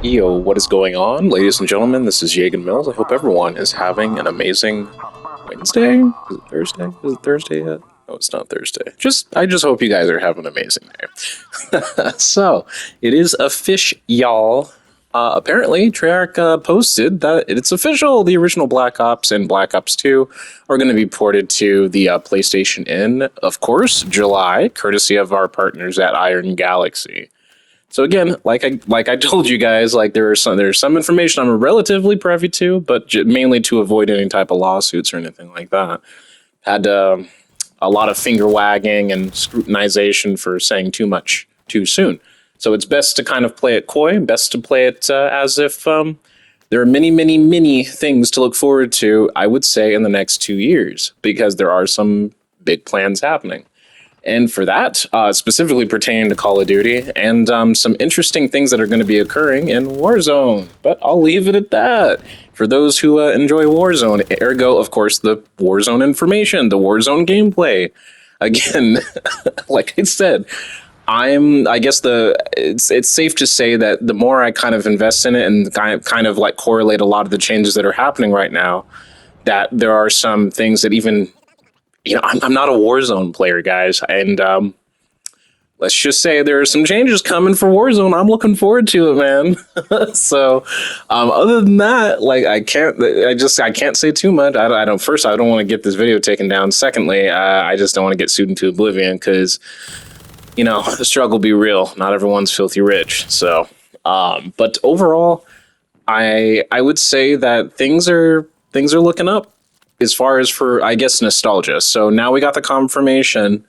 Yo, what is going on, ladies and gentlemen? This is Jagan Mills. I hope everyone is having an amazing Wednesday. Is it Thursday? Is it Thursday yet? No, it's not Thursday. I just hope you guys are having an amazing day. So, it is a fish, y'all. Apparently, Treyarch posted that it's official. The original Black Ops and Black Ops 2 are going to be ported to the PlayStation in, of course, July, courtesy of our partners at Iron Galaxy. So again, like I told you guys, like there's some information I'm relatively privy to, but mainly to avoid any type of lawsuits or anything like that. Had a lot of finger wagging and scrutinization for saying too much too soon. So it's best to kind of play it coy, best to play it as if there are many, many, many things to look forward to, I would say, in the next 2 years, because there are some big plans happening. And for that, specifically pertaining to Call of Duty, and some interesting things that are going to be occurring in Warzone. But I'll leave it at that. For those who enjoy Warzone, ergo, of course, the Warzone information, the Warzone gameplay. Again, like I said, I guess it's safe to say that the more I kind of invest in it and kind of like correlate a lot of the changes that are happening right now, that there are some things that even, I'm not a Warzone player, guys, and let's just say there are some changes coming for Warzone. I'm looking forward to it, man. So, other than that, like I can't say too much. I don't. First, I don't want to get this video taken down. Secondly, I just don't want to get sued into oblivion because, the struggle be real. Not everyone's filthy rich. So, but overall, I would say that things are looking up as far as for, I guess, nostalgia. So now we got the confirmation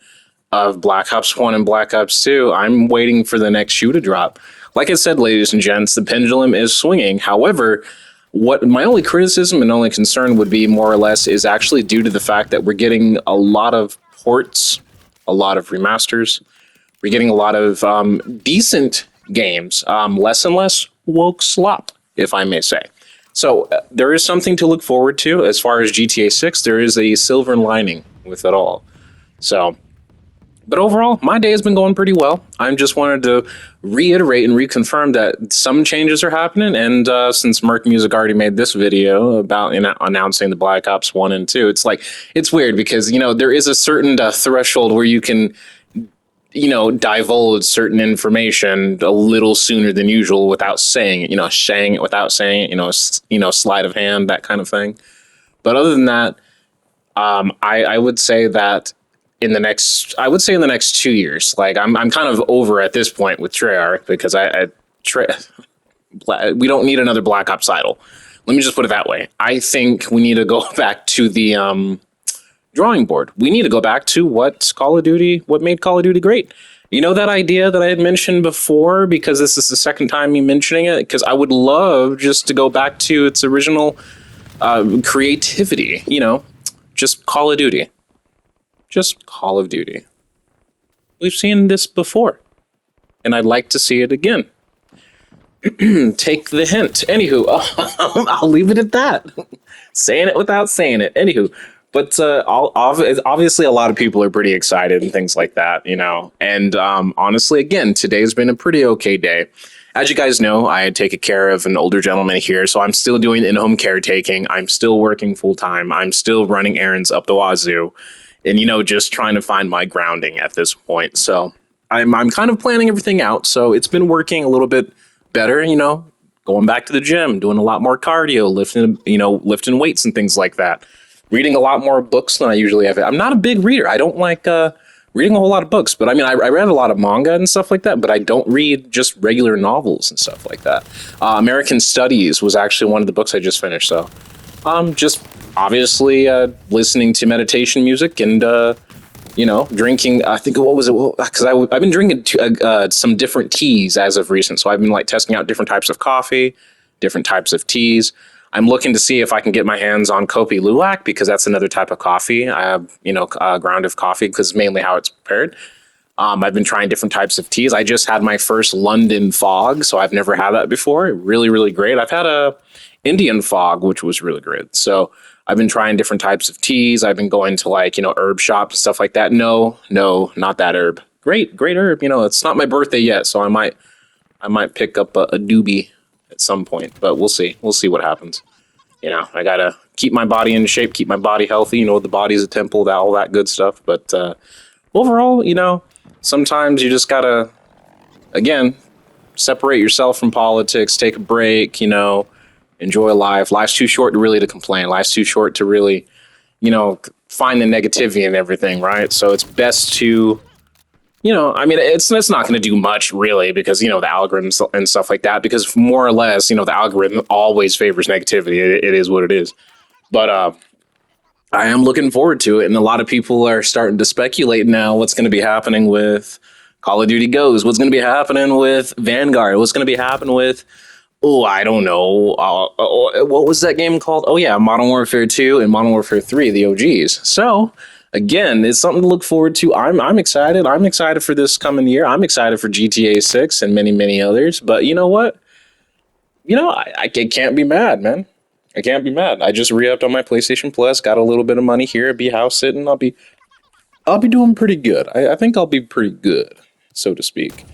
of Black Ops 1 and Black Ops 2. I'm waiting for the next shoe to drop. Like I said, ladies and gents, the pendulum is swinging. However, what my only criticism and only concern would be more or less is actually due to the fact that we're getting a lot of ports, a lot of remasters. We're getting a lot of decent games, less and less woke slop, if I may say. So there is something to look forward to as far as GTA 6. There is a silver lining with it all. So, but overall, my day has been going pretty well. I just wanted to reiterate and reconfirm that some changes are happening. And since Merc Music already made this video about announcing the Black Ops 1 and 2, it's weird because, there is a certain threshold where you can divulge certain information a little sooner than usual without saying it, saying it without saying it, sleight of hand, that kind of thing. But other than that, I would say that in the next 2 years, like I'm kind of over at this point with Treyarch because we don't need another Black Ops idol. Let me just put it that way. I think we need to go back to the drawing board. We need to go back to what made Call of Duty great. That idea that I had mentioned before, because this is the second time me mentioning it, because I would love just to go back to its original creativity, just Call of Duty. Just Call of Duty. We've seen this before, and I'd like to see it again. Take the hint. Anywho, I'll leave it at that. Saying it without saying it. Anywho, but obviously a lot of people are pretty excited and things like that, And honestly, again, today's been a pretty okay day. As you guys know, I take care of an older gentleman here, so I'm still doing in-home caretaking. I'm still working full-time. I'm still running errands up the wazoo. And, just trying to find my grounding at this point. So I'm kind of planning everything out. So it's been working a little bit better, going back to the gym, doing a lot more cardio, lifting weights and things like that. Reading a lot more books than I usually have. I'm not a big reader. I don't like reading a whole lot of books, but I mean, I read a lot of manga and stuff like that, but I don't read just regular novels and stuff like that. American Studies was actually one of the books I just finished. So just obviously listening to meditation music and, drinking, I think, what was it? Because I've been drinking some different teas as of recent. So I've been testing out different types of coffee, different types of teas. I'm looking to see if I can get my hands on Kopi Luwak because that's another type of coffee. I have, ground of coffee because mainly how it's prepared. I've been trying different types of teas. I just had my first London fog, so I've never had that before. Really, really great. I've had a Indian fog, which was really great. So I've been trying different types of teas. I've been going to herb shops and stuff like that. No, not that herb. Great herb. It's not my birthday yet, so I might pick up a doobie at some point. But we'll see. We'll see what happens. You know, I gotta keep my body in shape, keep my body healthy. You know, the body's a temple, all that good stuff. But overall, you know, sometimes you just gotta, again, separate yourself from politics, take a break. You know, enjoy life. Life's too short to really to complain. Life's too short to really, you know, find the negativity and everything, right? So it's best to, you know, I mean, it's not going to do much really because, you know, the algorithms and stuff like that, because more or less, you know, the algorithm always favors negativity. It is what it is. But I am looking forward to it. And a lot of people are starting to speculate now what's going to be happening with Call of Duty Ghosts, what's going to be happening with Vanguard, what's going to be happening with, oh, I don't know. What was that game called? Oh, yeah, Modern Warfare 2 and Modern Warfare 3, the OGs. So, again, it's something to look forward to. I'm excited. I'm excited for this coming year. I'm excited for GTA 6 and many, many others. But you know what? You know, I can't be mad, man. I can't be mad. I just re-upped on my PlayStation Plus, got a little bit of money here, be house sitting. I'll be doing pretty good. I think I'll be pretty good, so to speak.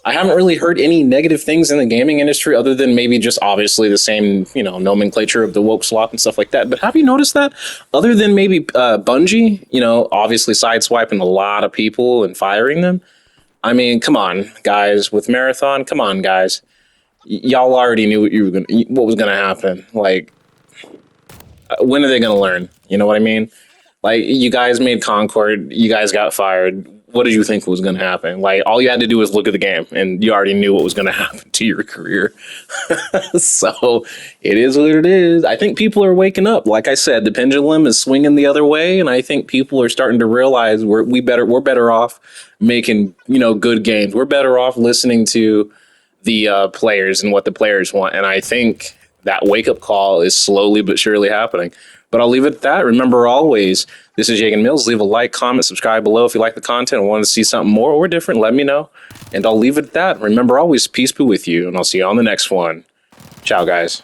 I haven't really heard any negative things in the gaming industry other than maybe just obviously the same, you know, nomenclature of the woke swap and stuff like that. But have you noticed that? Other than maybe Bungie, you know, obviously sideswiping a lot of people and firing them. I mean, come on, guys, with Marathon, come on, guys. Y'all already knew what was gonna happen. Like, when are they gonna learn? You know what I mean? Like, you guys made Concord, you guys got fired. What did you think was going to happen? Like, all you had to do was look at the game, and you already knew what was going to happen to your career. So, it is what it is. I think people are waking up. Like I said, the pendulum is swinging the other way, and I think people are starting to realize we're better off making, you know, good games. We're better off listening to the players and what the players want. And I think that wake up call is slowly but surely happening. But I'll leave it at that. Remember, always, this is Jagan Mills. Leave a like, comment, subscribe below if you like the content and want to see something more or different. Let me know. And I'll leave it at that. Remember, always, peace be with you. And I'll see you on the next one. Ciao, guys.